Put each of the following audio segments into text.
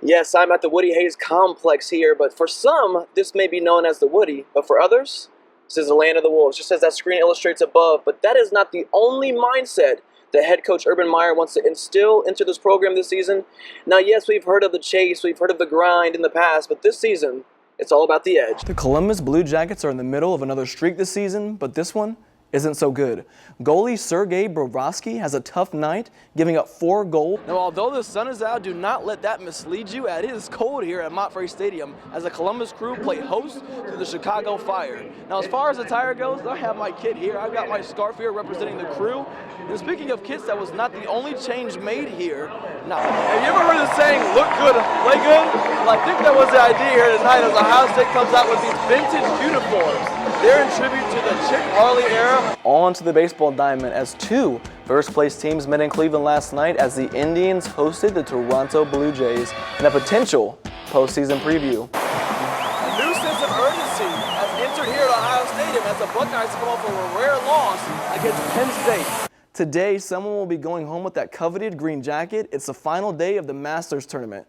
Yes, I'm at the Woody Hayes complex here, but for some, this may be known as the Woody, but for others, this is the land of the Wolves, just as that screen illustrates above. But that is not the only mindset that head coach Urban Meyer wants to instill into this program this season. Now, yes, we've heard of the chase, we've heard of the grind in the past, but this season, it's all about the edge. The Columbus Blue Jackets are in the middle of another streak this season, but this one isn't so good. Goalie Sergei Bobrovsky has a tough night, giving up 4 goals. Now, although the sun is out, do not let that mislead you. It is cold here at Montfrey Stadium as the Columbus Crew play host to the Chicago Fire. Now, as far as attire goes, I have my kit here. I've got my scarf here representing the Crew. And speaking of kits, that was not the only change made here. Now, have you ever heard the saying, look good, play good? Well, I think that was the idea here tonight as Ohio State comes out with these vintage uniforms. They're in tribute to the Chick Harley era. On to the baseball diamond as 2 first-place teams met in Cleveland last night as the Indians hosted the Toronto Blue Jays in a potential postseason preview. A new sense of urgency has entered here at Ohio Stadium as the Buckeyes come off a rare loss against Penn State. Today, someone will be going home with that coveted green jacket. It's the final day of the Masters tournament.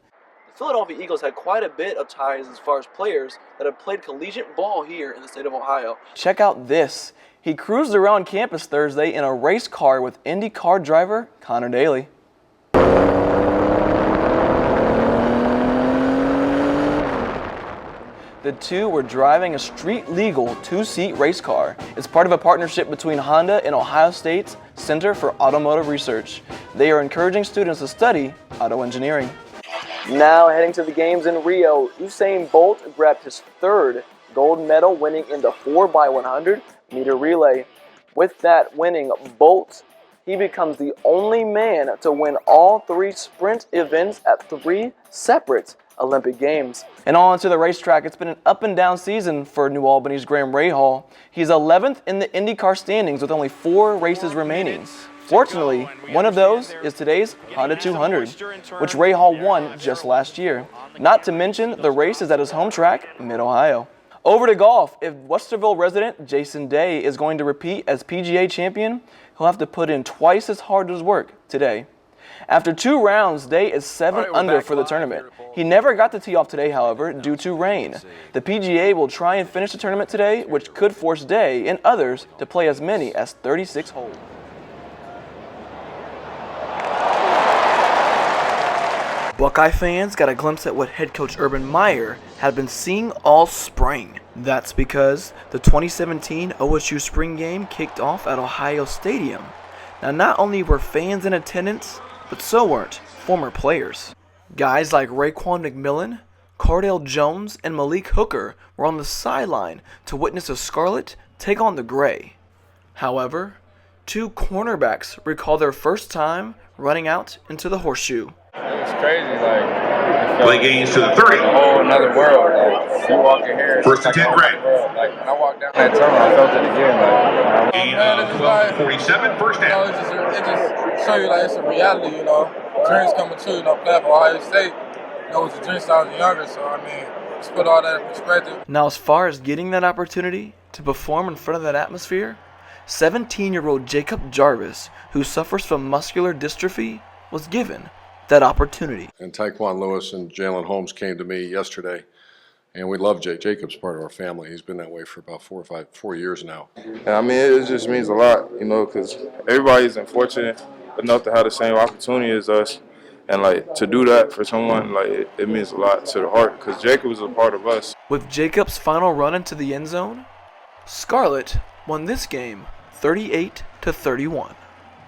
The Philadelphia Eagles had quite a bit of ties as far as players that have played collegiate ball here in the state of Ohio. Check out this. He cruised around campus Thursday in a race car with IndyCar driver Connor Daly. The two were driving a street-legal 2-seat race car. It's part of a partnership between Honda and Ohio State's Center for Automotive Research. They are encouraging students to study auto engineering. Now heading to the games in Rio, Usain Bolt grabbed his 3rd gold medal, winning in the 4x100 meter relay. With that winning, Bolt, he becomes the only man to win all 3 sprint events at 3 separate Olympic Games. And on to the racetrack. It's been an up and down season for New Albany's Graham Rahal. He's 11th in the IndyCar standings with only 4 races remaining. Fortunately, one of those is today's Honda 200, which Rahal won just last year. Not to mention, the race is at his home track, Mid-Ohio. Over to golf. If Westerville resident Jason Day is going to repeat as PGA champion, he'll have to put in twice as hard as work today. After 2 rounds, Day is 7 under for the tournament. He never got to tee off today, however, due to rain. The PGA will try and finish the tournament today, which could force Day and others to play as many as 36 holes. Buckeye fans got a glimpse at what head coach Urban Meyer had been seeing all spring. That's because the 2017 OSU spring game kicked off at Ohio Stadium. Now, not only were fans in attendance, but so weren't former players. Guys like Raekwon McMillan, Cardale Jones, and Malik Hooker were on the sideline to witness the Scarlet take on the Gray. However, 2 cornerbacks recall their first time running out into the horseshoe. It was crazy, like play gains to the 30. A whole another world. Like, you walk in here, First and 10 grade. Like when I walked down that tunnel, I felt it again. Like, Gain of 12:47, first you know, down. it just show you like it's a reality, you know. Dreams coming true, you know, playing for Ohio State. You know, it was a dream since I was younger, so I mean, just put all that in perspective. Now, as far as getting that opportunity to perform in front of that atmosphere, 17-year-old Jacob Jarvis, who suffers from muscular dystrophy, was given that opportunity. And Tyquan Lewis and Jalen Holmes came to me yesterday, and we love Jake. Jacob's part of our family. He's been that way for about 4 years now. And I mean, it just means a lot, you know, because everybody's unfortunate enough to have the same opportunity as us. And, like, to do that for someone, like, it means a lot to the heart because Jacob is a part of us. With Jacob's final run into the end zone, Scarlet won this game 38-31.